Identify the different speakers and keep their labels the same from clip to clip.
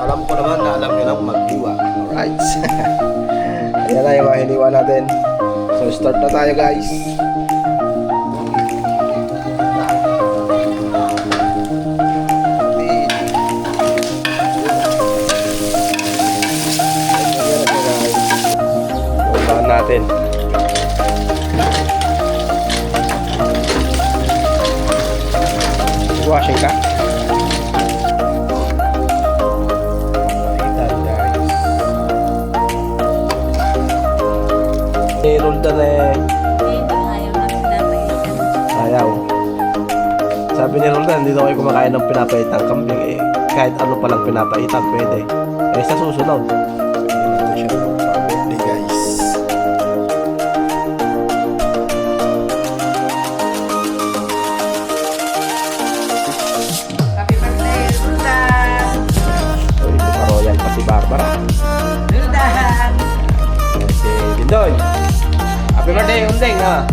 Speaker 1: Alam ko naman na alam nyo lang maghiwa. Alright. Ayan na yung mga hiniwa natin. So start na tayo guys. Upahan natin. Washing ka? Roldan eh. Ayaw. Sabi ni Roldan, hindi daw kayo kumakain ng pinapaitang kambing eh. Kahit ano palang pinapaitan, pwede. Eh sa susunod. Ito siya for birthday guys.
Speaker 2: Happy birthday, Roldan!
Speaker 1: Uy, royal pa si Barbara.
Speaker 2: Roldan!
Speaker 1: Si Dindoy. Happy birthday, Undeng ha.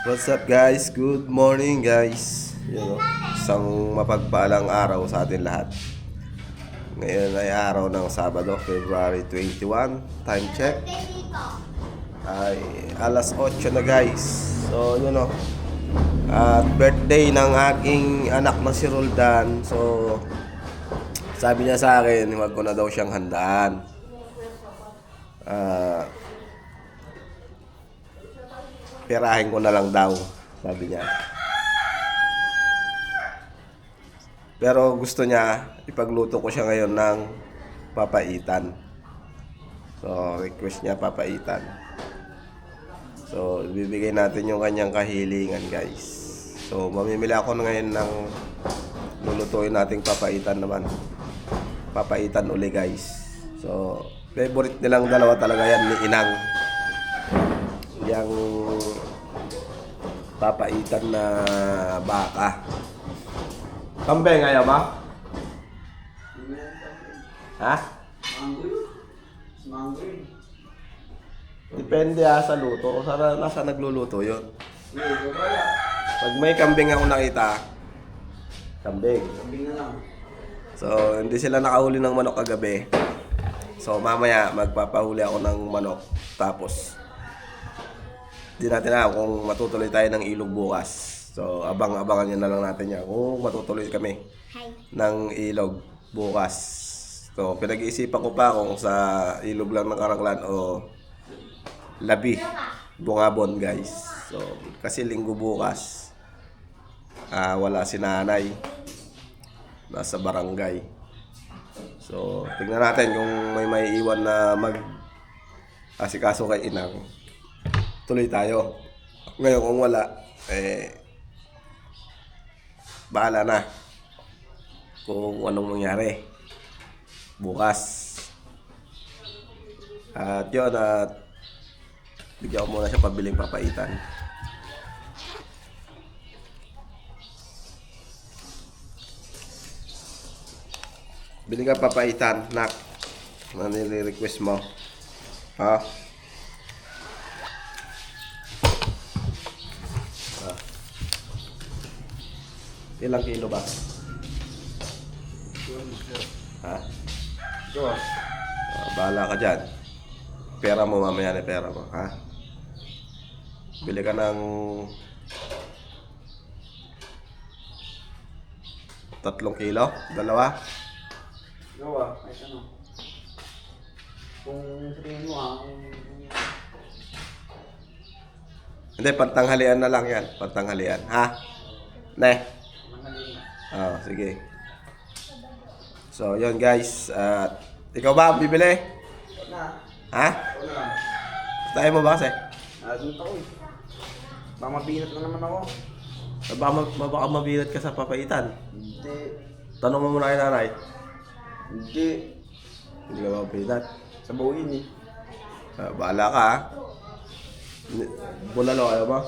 Speaker 1: What's up guys? Good morning guys. Isang mapagpalang araw sa atin lahat. Ngayon ay araw ng Sabado, February 21. Time check ay alas 8 na guys. So at birthday ng aking anak na si Roldan. So sabi niya sa akin, wag ko na daw siyang handaan. Perahin ko na lang daw, sabi niya. Pero gusto niya ipagluto ko siya ngayon ng papaitan. So request niya papaitan. So ibibigay natin yung kanyang kahilingan guys. So mamimili ako ngayon ng lulutuin nating papaitan naman. Papaitan uli guys. So favorite nilang dalawa talaga yan ni Inang. Yang papaitan na baka. Kambing ayaw ba? Ha? Depende sa luto. Kung nasa nagluluto yun. Pag may kambing ako nakita, kambing. So hindi sila nakahuli ng manok kagabi. So mamaya magpapahuli ako ng manok. Tapos hindi natin alam kung matutuloy tayo ng ilog bukas. So abang-abangan nyo na lang natin yan kung matutuloy kami ng ilog bukas. So pinag-iisipan ko pa kung sa ilog lang ng Karanglan o Labi, Bungabon guys. So kasi linggo bukas, wala si nanay, nasa barangay. So tignan natin kung may iwan na asikaso kay Inang. Tuloy tayo. Ngayon kung wala, bahala na kung anong mangyari bukas. At yun, bigyan ko muna siya pabiling papaitan. Bili ka papaitan, nak. Ano nire-request mo? Ha? Ilang kilo ba? Ha? Bahala ka dyan. Pera mo mamaya na pera mo, ha? Bili ka ng 3 kilo? Dalawa?
Speaker 2: Ay ano? Kung sabihin mo
Speaker 1: Hindi, pantanghalian na lang yan. Pantanghalian, ha? Ne? Sige. So, yun guys. Ikaw ba bibili? Ha? Tayo mo ba kasi?
Speaker 2: Doon ako eh. Baka mabinat na naman ako.
Speaker 1: Baka mabilat ka sa papaitan.
Speaker 2: Hindi.
Speaker 1: Tanong mo muna kay nanay.
Speaker 2: Hindi.
Speaker 1: Hindi ka mabilat.
Speaker 2: Sa buhin eh.
Speaker 1: Bahala ka, ha? Bulalo ayaw ba?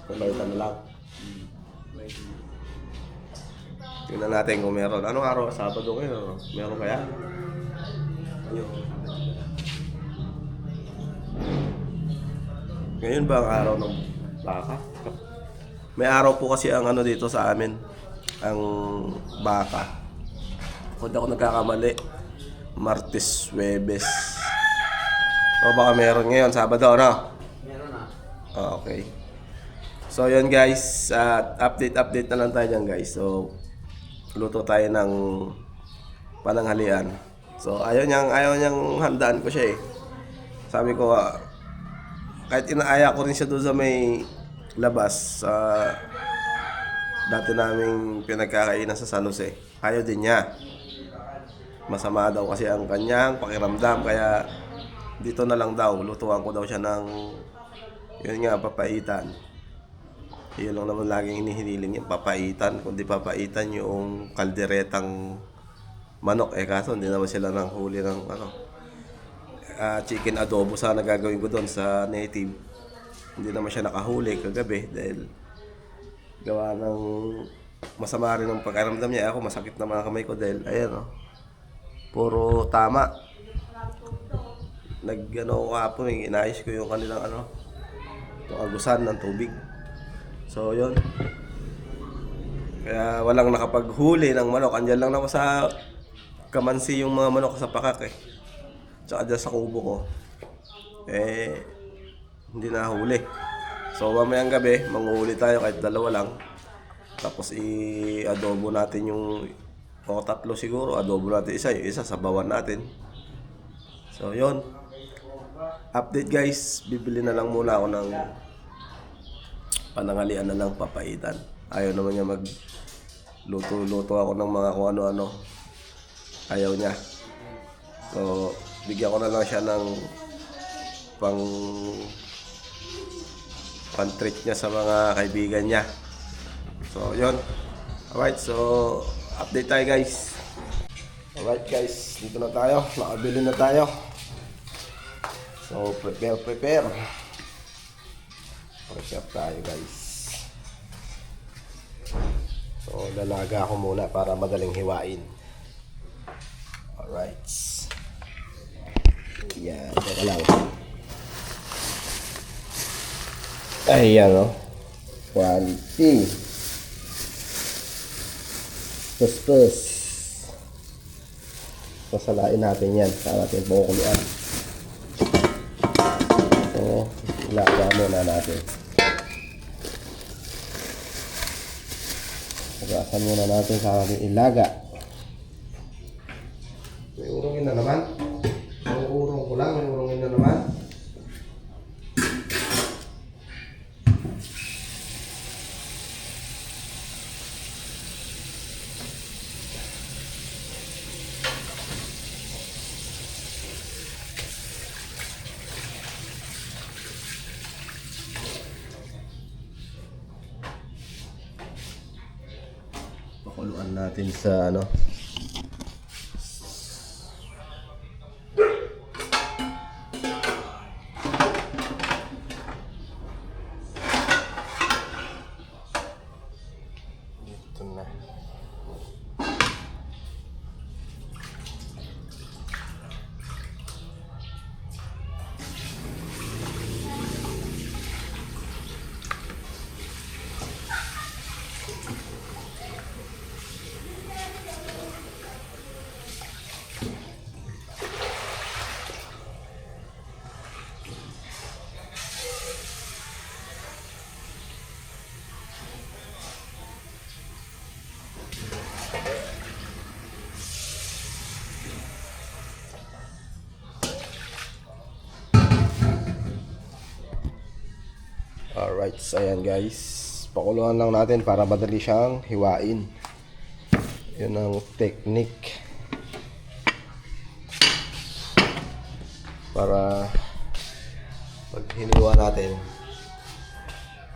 Speaker 1: Papaitan na lang. Tingnan natin kung meron. Anong araw? Sabado ngayon, ano? Meron kaya? Ayun. Ngayon ba ang araw ng baka? May araw po kasi ang ano dito sa amin. Ang baka. Kung di ako nagkakamali, Martes, Webes. O baka meron ngayon, Sabado, no?
Speaker 2: Meron na.
Speaker 1: Okay. So yun guys, update na lang tayo dyan guys. So luto tayo ng pananghalian. So ayaw niyang handaan ko siya eh. Sabi ko kahit inaaya ko rin siya doon sa may labas sa dati naming pinagkakainan sa San Jose. Ayaw din niya. Masama daw kasi ang kanyang pakiramdam kaya dito na lang daw. Lutuan ko daw siya ng yun nga, papaitan. Yun lang naman laging hinihiniling yung papaitan. Kundi papaitan yung kalderetang manok. Kaso hindi naman sila nang huli ng chicken adobo sana gagawin ko doon sa native. Hindi naman siya nakahuli kagabi dahil gawa ng masama rin ang pagkaramdam niya. Ako masakit na mga kamay ko dahil ayan puro tama. Ako inayos ko yung kanilang yung agusan ng tubig. So yun. Kaya walang nakapaghuli ng manok. Andyan lang naman sa kamansi yung mga manok sa pakak Tsaka dyan sa kubo ko. Hindi nahuli. So mamayang gabi, manguhuli tayo kahit dalawa lang. Tapos i-adobo natin yung tatlo siguro. Adobo natin yung isa sabawan natin. So yun. Update guys, bibili na lang muna ako ng pananghalian na lang papaitan. Ayaw naman niya luto ako ng mga kung ano-ano. Ayaw niya. So bigyan ko na lang siya ng pan-treat niya sa mga kaibigan niya. So yun. Alright, so update tayo guys. Alright guys, dito na tayo. Nakabili na tayo. So prepare tayo guys. So lalaga ko muna para madaling hiwain. Alright. Yan, teka lang. Ayan quality. Pus. Pasalain natin yan para natin pukuluan. So, ilaga muna natin. Pagasan muna natin sa ating ilaga. May urungin na naman. May urungin na naman. Pakuluan natin sa dito na. Alright, so ayan guys. Pakuluan lang natin para madali siyang hiwain. Yun ang technique. Para pag hiniwa natin,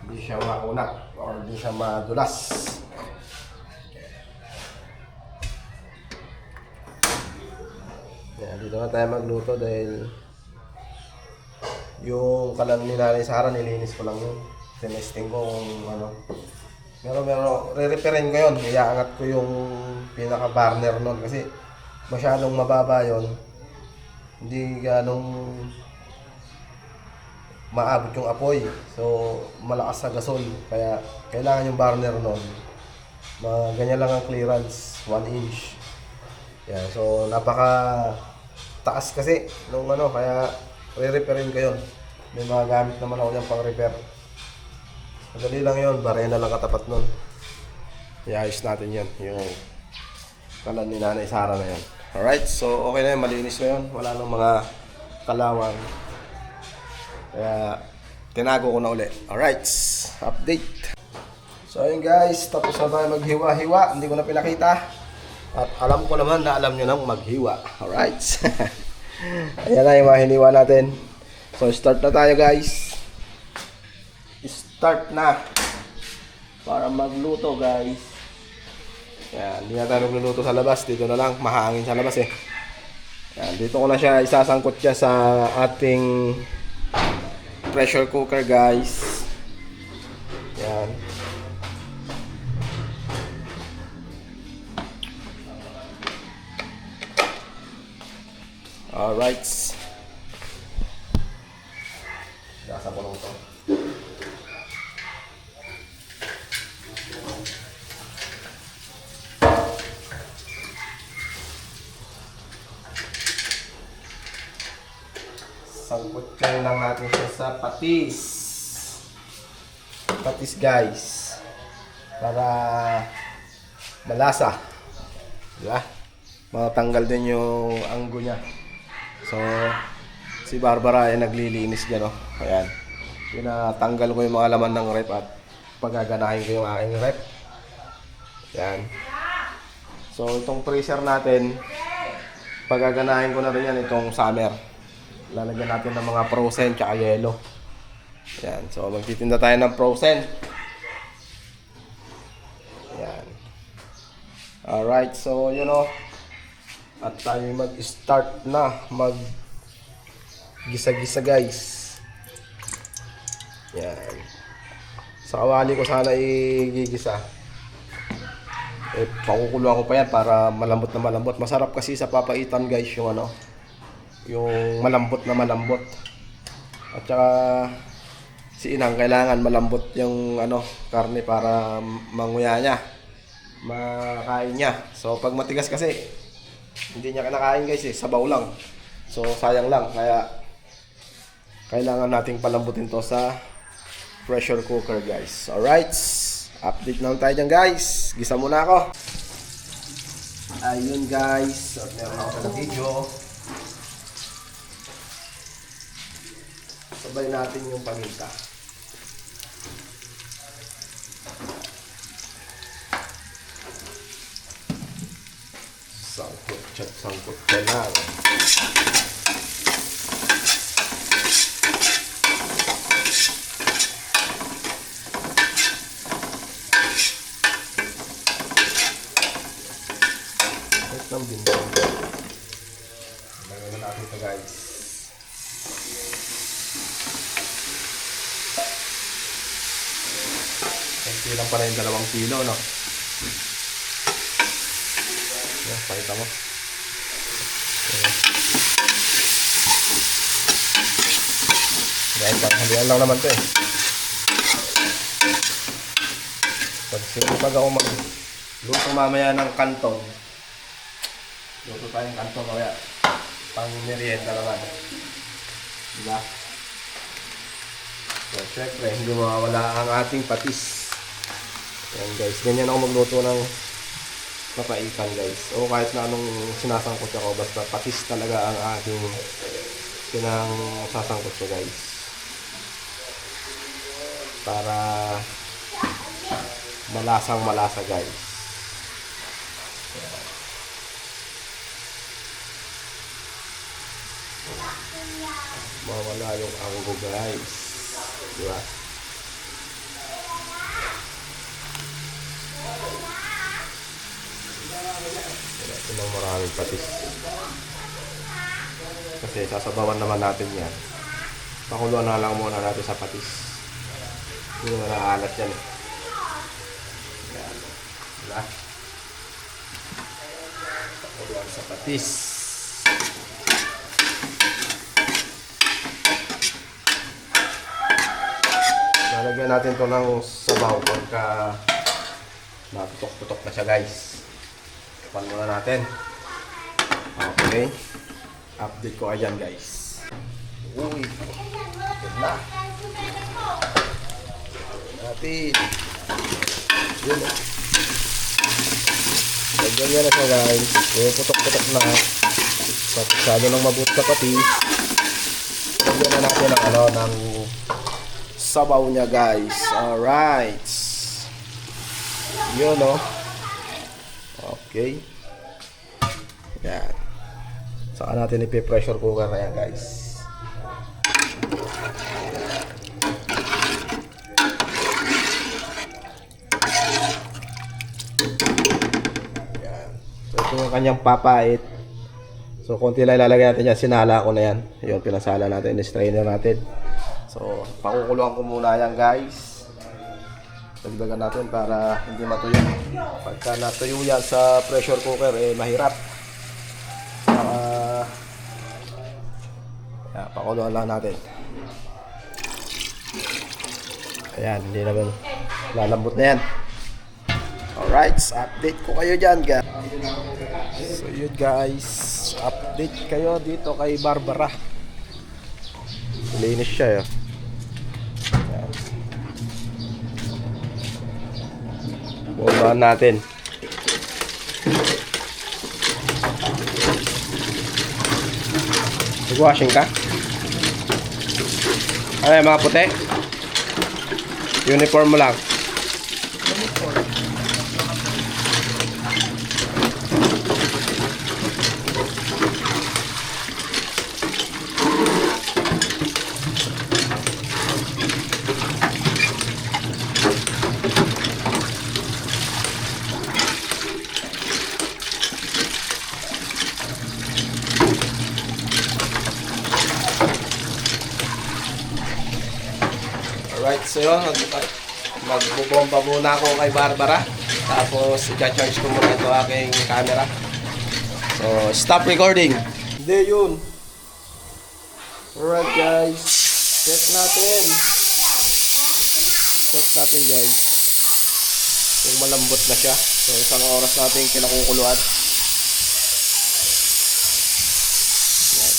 Speaker 1: hindi siya maunak o hindi siya madulas. Yan, dito na tayo magluto dahil yung kalan ni Nanay Sara, nilinis ko lang yun. Tinesting ko kung Meron, re-repairin ko yun. Iaangat ko yung pinaka-burner nun kasi masyadong mababa yun. Hindi ganong maabot yung apoy. So, malakas sa gasol. Kaya, kailangan yung burner nun. Ganyan lang ang clearance, 1 inch. Yan, so napaka taas kasi nung ano, kaya re-repairin ko yun. May mga gamit naman ako dyan pang repair. Madali lang yun, barena lang katapat nun. Iayos natin yan, yung kalan ni Nanay Sara na yan. Alright, so okay na yun, malinis na yun. Wala nang mga kalawang. Kaya tinago ko na uli. Alright, update. So ayun guys, tapos na tayo maghiwa-hiwa. Hindi ko na pinakita. At alam ko naman na alam nyo nang maghiwa. Alright. Ayan na yung mga hiniwa natin. So start na tayo guys. Start na. Para magluto guys. Ayan, hindi na tayo magluluto sa labas. Dito na lang, mahangin sa labas eh. Ayan, dito ko na siya isasangkot siya sa ating pressure cooker guys. Ayan. Alright. Gasa ko lang ito. Sangkutyan lang natin siya sa patis. Patis guys. Para malasa. Diba? Matanggal din yung anggo niya. So, si Barbara ay naglilinis dyan, oh. Ayan. Pinatanggal ko yung mga laman ng rep at pagaganahin ko yung aking rep. Ayan. So, itong freezer natin, pagaganahin ko na rin yan itong summer. Lalagyan natin ng mga frozen tsaka yelo. Ayan. So, magtitinda tayo ng frozen. Ayan. Alright. So, you know, at tayo mag-start na mag-gisa-gisa guys. Yan. Sa kawali ko sana igigisa. Eh, pakukuluan ko pa yan para malambot na malambot. Masarap kasi sa papaitan guys yung ano, yung malambot na malambot. At saka si inang kailangan malambot yung ano, karne para manguya niya. Makain niya. So pag matigas kasi hindi niya kinakain guys eh, sabaw lang. So sayang lang, kaya kailangan nating palambutin to sa pressure cooker guys. Alright, update na tayo dyan guys. Gisa muna ako. Ayun guys, at meron ako sa video. Sabay natin yung paminta. Sangkot ka lang. Ito ang bintang. Lagyan natin ito guys. Kunti lang pala yung 2 kilo, no? Yan, pakita mo. Dahil halian lang naman ito eh. Pag ako magluto mamaya ng kanton, luto tayong kanton mamaya pang merienda naman, diba? So syempre hindi mawawala ang ating patis. Yan guys, ganyan ako magluto ng papaitan guys, o kahit na anong sinasangkot ako, basta patis talaga ang ating pinang-sasangkot ko guys, para malasang malasa guys. Mawala yung anggo guys, diba? Ito ng maraming patis kasi sasabawan naman natin yan. Pakuluan na lang muna natin sa patis, hindi na naalat yan eh. Diba? Pakuluan sa patis. Lalagyan natin to ng sabaw pagka natutok-tutok na siya, guys. Tapan muna natin. Okay. Update ko kayo dyan, guys. Uy. Good na. Natin. Yun. Lagyan niya na siya, guys. Putok-putok na. Masyado nang mabuti sa pati. Lagyan na natin ng ng sabaw niya, guys. Alright. Yun, no? Okay. Yan. Saka natin ipi-pressure cooker na yan, guys. Yan. So, ito yung kanyang papait. So, konti lang ilalagay natin yan. Sinala ko na yan. Yun, pinasala natin. In-strainer natin. So, pakukuluan ko muna yan, guys. Dagdagan natin para hindi matuyo. Pagka natuyo yan sa pressure cooker, mahirap. Pakuluan lang natin. Ayan, hindi naman lalambot na yan. Alright, update ko kayo dyan, guys. So, yun, guys. Update kayo dito kay Barbara. Linis siya, yun. Bumahan natin. Nag-washing ka? Ano yung mga puti? Uniform mo lang. Alright, so yun, magbubomba muna ako kay Barbara. Tapos i-charge ko muna ito aking camera. So, stop recording. Hindi yun. Alright, guys. Check natin. Check natin, guys. Kung malambot na siya. So, isang oras natin kinakukuluan. Yan.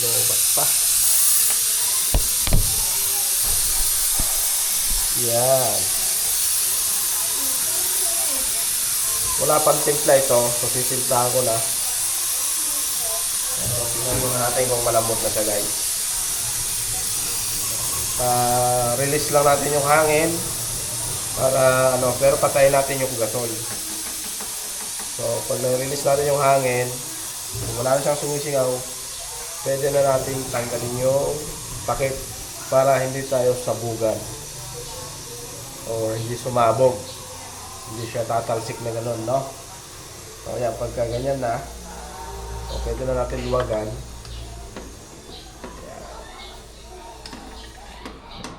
Speaker 1: Lobat pa. Yan. Wala pang timpla ito. So, sisimplahan ko na. So, tingnan muna natin kung malambot na siya, guys. Release lang natin yung hangin. Para, pero patayin natin yung gasol. So, pag na-release natin yung hangin, kung wala na siyang sumisingaw, pwede na natin tanggalin yung takip para hindi tayo sabugan o hindi sumabog, hindi siya tatalsik na gano'n, no? So yan, pagka ganyan na, so pwede na natin luwagan.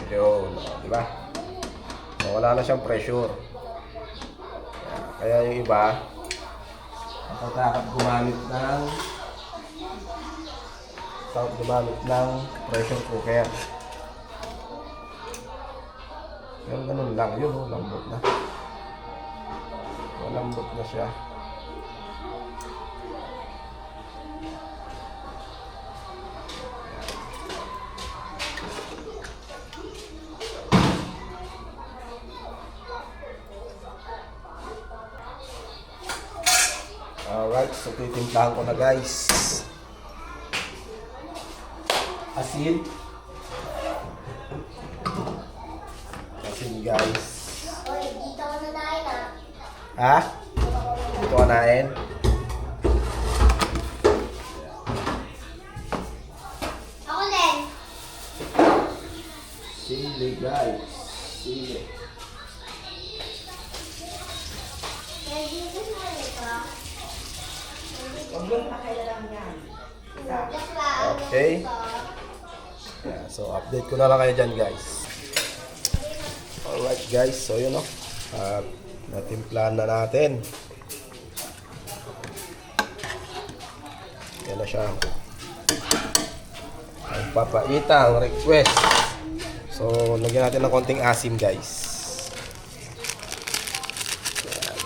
Speaker 1: Yun, diba? So wala na siyang pressure. Yan. Kaya yung iba nakatakot gumamit ng pressure cooker. Pero ganun lang, yun, lambot na. Malambot na siya. Alright, so titimplahan ko na, guys. Asin. Asin, guys.
Speaker 3: Oy, dito ka na nain ah.
Speaker 1: Ha? Ito kanain.
Speaker 3: Ako din.
Speaker 1: Sili, guys. Sili.
Speaker 3: Pwede ko na ito.
Speaker 4: Huwag yung pakailan yan.
Speaker 3: Just lang.
Speaker 1: Okay. Yes. So, update ko na lang kayo dyan, guys. Alright, guys. So, yun, no? At natimplahan na natin. Yan na siya. Ang papaitang request. So, lagyan natin ng konting asim, guys. Yan.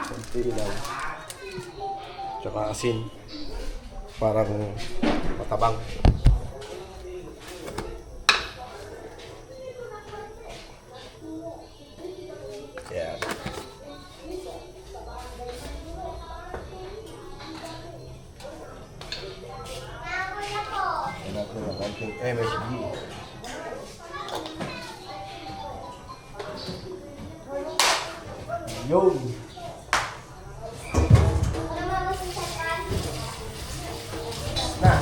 Speaker 1: Konti lang. Tsaka asin. Parang matabang. Yan. Yan natin ng konting MSG. Yun. Na.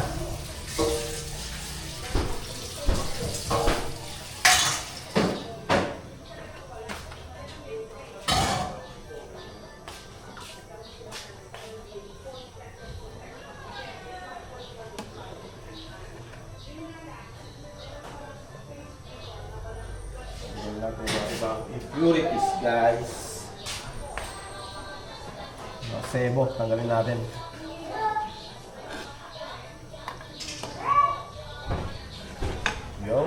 Speaker 1: Tingnan natin yung ibang impurities, guys. Yung sebo, tanggalin natin. Yo.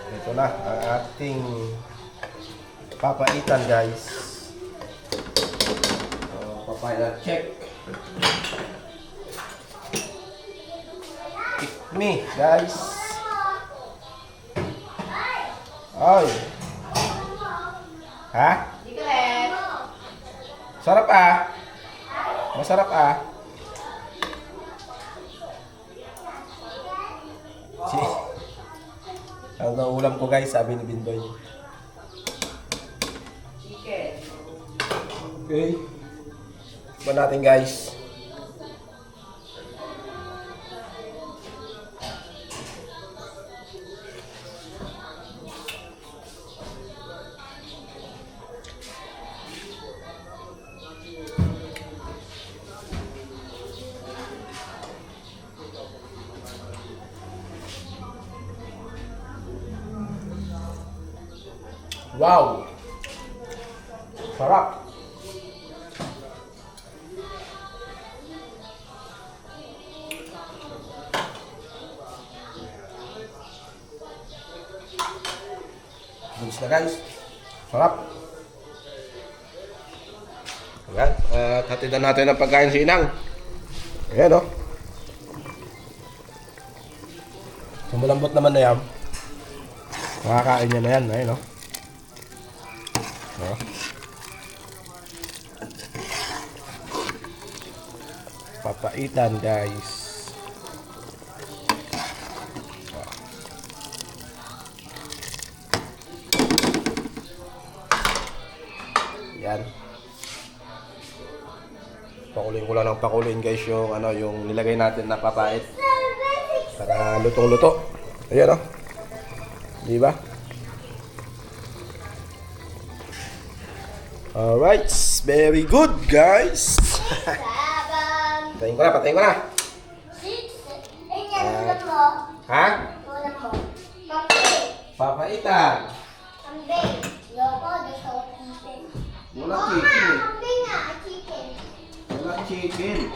Speaker 1: Ito na ang ating papaitan, guys. So, papaya check. Pick me, guys. Ay. Ha? Sarap ah. Masarap ah. Si ang ulam ko, guys, sabi ni Bindoy. Chicken. Okay. Ba natin, guys. Wow! Sarap! Gusto na, guys. Sarap! Ayan. At hatidan natin ang pagkain si Inang. Ayan, o. So, malambot naman na yan. Makakain niya na yan. Ayan, o. No? Papaitan, guys. Yan. Pakuloyin ko lang ng pakuloyin, guys, yung ano, yung nilagay natin na papait para lutong-luto. Ayan, oh. Di ba? Alright, very good, guys. Patayin ko na, patayin ko na. Ha? Papaitan. Wala chicken. Wala chicken.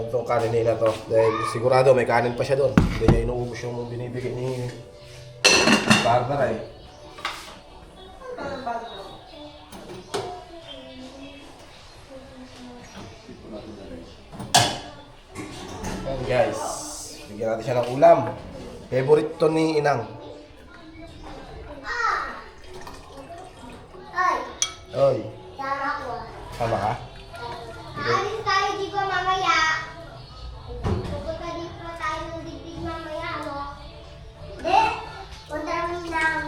Speaker 1: Itong kanin na to dahil sigurado may kanin pa siya doon, hindi niya inuubos yung binibigay ni Barbara eh. Ayan, guys, bigyan natin siya ng ulam. Favorite to ni Inang. Oy, sama ka?
Speaker 3: Alis tayo dito mamaya. Pupunta dito tayo ng digdig mamaya, no? Hindi. Punta kami ng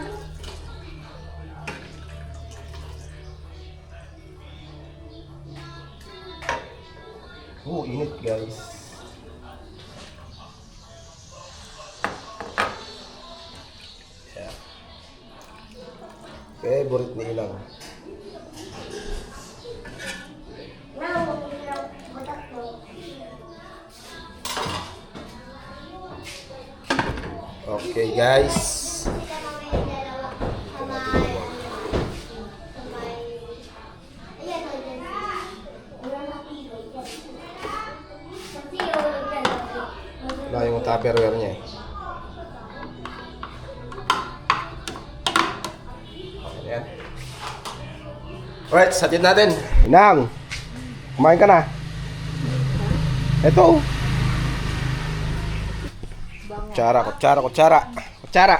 Speaker 1: Init guys. Yeah. Favorite ni Inang. Okay guys. Wala yung tupperware niya eh. Ayan. Alright, satid natin. Inang, kumain ka na. Ito. Kutsara, kutsara, kutsara. Kutsara.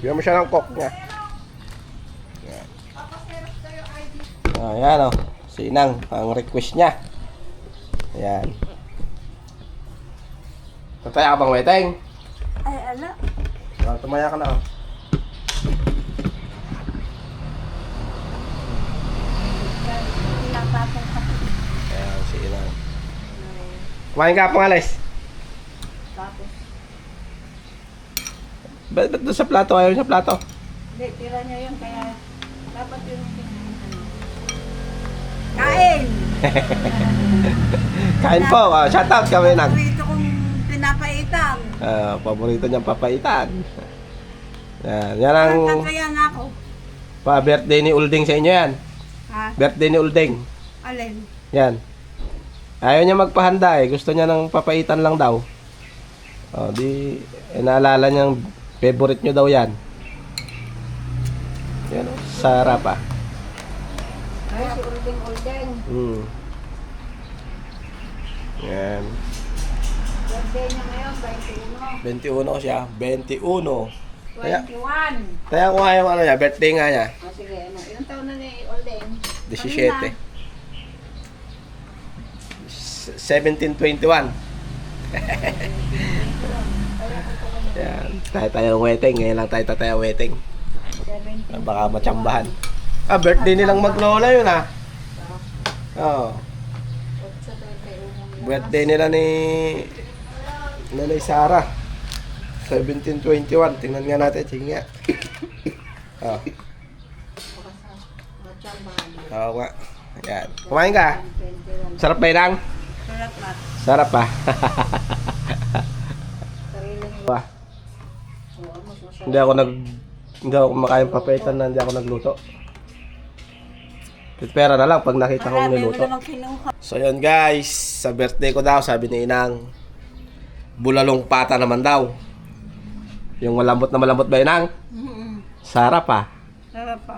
Speaker 1: Bigyan mo siya ng coke niya. Yan. Ayan o. Si Inang, ang request niya. Ayan. Tataya ka bang weteng?
Speaker 3: Ay, ala.
Speaker 1: Tumaya ka na o. Ayan, si Inang. Kumain ka, pangalis. Ba't doon sa plato? Ayaw niya plato.
Speaker 4: Hindi, tira niya yun, kaya dapat yun kain!
Speaker 1: Kain po. Shout out kami Inang.
Speaker 4: Paborito kong pinapaitan.
Speaker 1: Paborito niyang papaitan. Yan ang
Speaker 4: Kaya nga ako.
Speaker 1: birthday ni Ulding sa inyo yan.
Speaker 4: Ha?
Speaker 1: Birthday ni Ulding.
Speaker 4: Alin?
Speaker 1: Yan. Ayaw niya magpahanda eh. Gusto niya ng papaitan lang daw. Di naalala niyang favorite niyo daw yan. Yan o. Sarap ah.
Speaker 4: Ay, si Ulding.
Speaker 1: Yan.
Speaker 4: Birthday niya ngayon,
Speaker 1: 21 siya. 21.
Speaker 4: 21.
Speaker 1: Kaya ko nga yung ano niya, birthday nga niya.
Speaker 4: O sige, ano, ilang taon na ni Ulding?
Speaker 1: 17. 1721. Yan. Tayo wedding. Ngayon lang tayo wedding. Baka matsambahan. Birthday nilang maglola yun ah. Oo. Birthday nila ni Nanay Sara. 1721. Tingnan nga natin. Sige nga. Oo nga. Ayan. Kumain ka? Sarap ba yun?
Speaker 4: Sarap na.
Speaker 1: Sarap pa.
Speaker 4: Sariling
Speaker 1: Hindi ako kumakain papaitan na hindi ako nagluto. Pera na lang pag nakita kong niluto. So yun guys, sa birthday ko daw, sabi ni Inang, bulalong pata naman daw. Yung malambot na malambot ba Inang? Sarap ah.
Speaker 4: Sarap pa.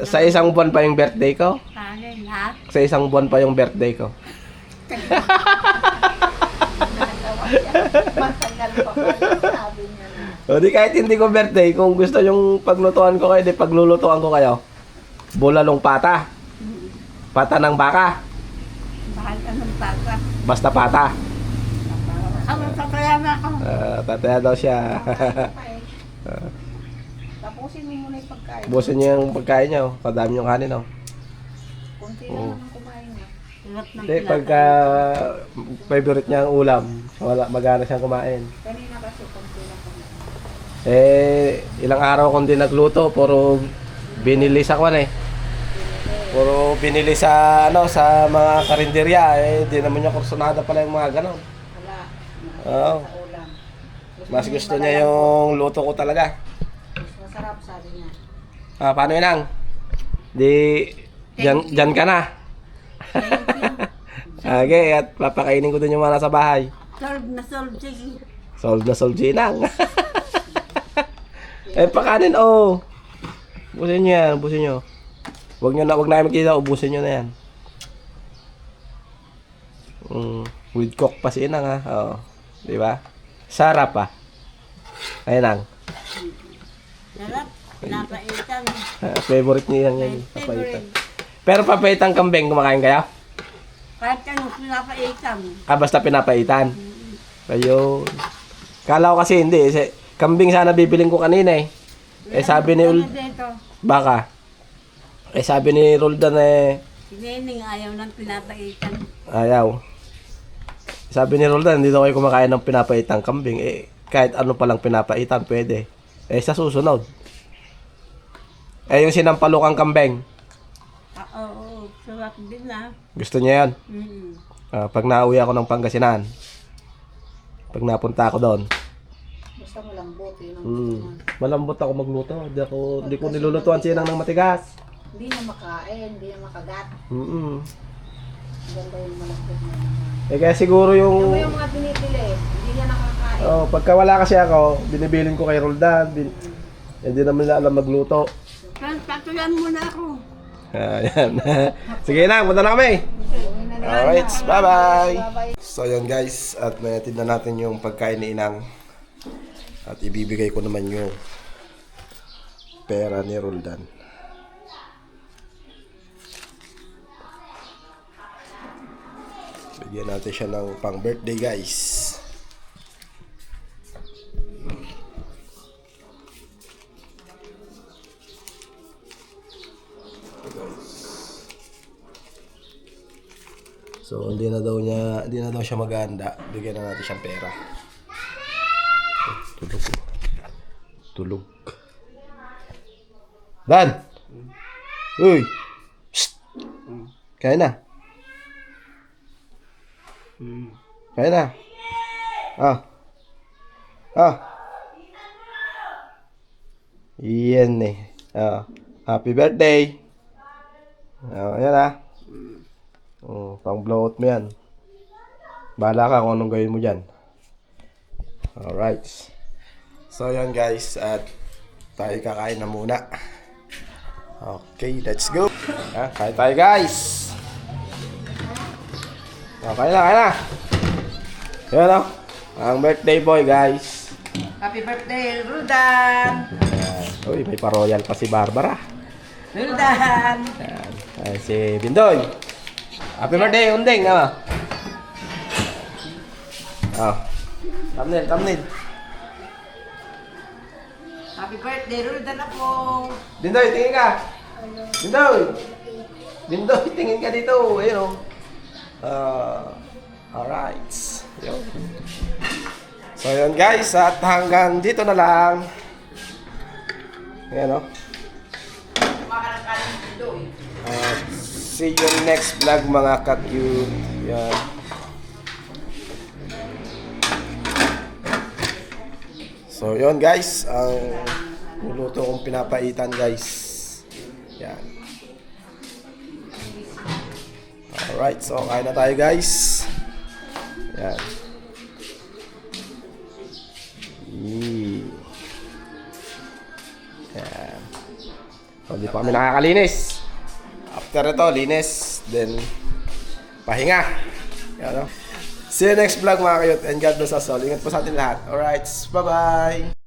Speaker 1: Sa isang buwan pa yung birthday ko.
Speaker 4: Alin, ha?
Speaker 1: Sa isang buwan pa yung birthday ko.
Speaker 4: Matagal pa pala, sabi niya.
Speaker 1: O di kahit hindi ko birthday, kung gusto yung paglutuan ko kayo, di paglulutuan ko kayo. Bulalong pata. Pata ng baka.
Speaker 4: Bahal ka ng pata.
Speaker 1: Basta pata.
Speaker 4: Ang tataya na ako.
Speaker 1: Tataya daw siya.
Speaker 4: Tapusin mo muna yung pagkain.
Speaker 1: Busin niyo yung pagkain niyo. Padami yung kanin, oh.
Speaker 4: Kunti lang ang kumain niya. Hirap ng
Speaker 1: Hindi, pagka favorite niya ang ulam, wala, magana siyang kumain.
Speaker 4: Kanina kasi kunti lang kumain.
Speaker 1: Ilang araw kong di nagluto, puro binili sa kwan eh. Puro binili sa, sa mga karinderya, di naman niya kursunada pala yung mga ganon.
Speaker 4: Wala.
Speaker 1: Oo.
Speaker 4: Sa ulam.
Speaker 1: Mas gusto niya yung luto ko talaga.
Speaker 4: Mas masarap, sabi niya.
Speaker 1: Paano yun ang? Dyan ka na. Okay, at papakainin ko din yung mga nasa bahay.
Speaker 4: Solve na solve, sige.
Speaker 1: Solve na solve Ginang. Pakanin, oh. Ubusin niyo yan, ubusin niyo. Wag na makita, ubusin niyo na yan. With coke pa si Inang, ha. Oh. Di ba? Sarap, ah. Ayun ang.
Speaker 4: Sarap. Pinapaitan.
Speaker 1: Favorite niya yan yan. Papaitan.
Speaker 4: Favorite.
Speaker 1: Pero papaitang kambing, kumakain kayo?
Speaker 4: Kahit ano, pinapaitan.
Speaker 1: Basta pinapaitan. Ayun. Kala ko kasi hindi. Kambing sana bibiling ko kanina eh. Sabi ni
Speaker 4: Ano dito?
Speaker 1: Baka. Sabi ni Roldan
Speaker 4: Si Neneng ayaw ng pinapaitan.
Speaker 1: ayaw. Sabi ni Roldan, hindi daw kayo kumakain ng pinapaitang kambing. Kahit ano palang pinapaitan, pwede. Sa susunod. Yung sinampalukang kambing.
Speaker 4: Oo, sarap din ah.
Speaker 1: Gusto niya yan.
Speaker 4: Mm.
Speaker 1: Pag nauwi ako ng Pangasinan. Pag napunta ako doon.
Speaker 4: Basta malambot yun.
Speaker 1: Malambot ako magluto. Hindi ko nilulutuan sinang ng matigas.
Speaker 4: Hindi na makain, hindi na makagat. Ganda yung malambot na naman.
Speaker 1: Kaya siguro yung...
Speaker 4: Yung mga pinipili, hindi na nakakain.
Speaker 1: pagka wala kasi ako, binibilin ko kay Roldan. Hindi naman nila alam magluto.
Speaker 4: Patulan mo na ako.
Speaker 1: Ayan. Sige na, punta na kami. Alright, bye-bye. So yun guys, at natin na natin yung pagkain ni Inang. At ibibigay ko naman yung pera ni Roldan. Bigyan natin siya ng pang birthday guys. So hindi na daw siya maghahanda. Bigyan na natin siyang pera. Tulog. Tulog. Dan. Uy. Shh. Kain na. Kain na. Yan eh. Happy birthday. Ayan pang blowout mo yan. Bahala ka kung anong gawin mo dyan. Alright. So yan guys. At tayo kakain na muna. Okay, let's go. Kain tayo guys. Kain na. Yan ang birthday boy guys.
Speaker 2: Happy birthday, Roldan!
Speaker 1: Uy, may pa-royal pa si Barbara.
Speaker 2: Roldan!
Speaker 1: Ayan, si Bindoy. Happy birthday, Unding. Thumbnail.
Speaker 2: Happy birthday, Roldan ako!
Speaker 1: Bindoy, tingin ka. Bindoy, tingin ka dito. Ayun alright. Yun. So yun guys, at hanggang dito na lang. Ayan see you next vlog mga ka-cute. Yan. So yun guys, ang nuluto kong pinapaitan guys. Yan. Alright, so kain na tayo guys. Yan. Yan. So, di pa kami nakakalinis. After ito, linis. Then, pahinga. Yan, See you next vlog mga kayot. And God bless us all. Ingat po sa atin lahat. Alright, bye-bye.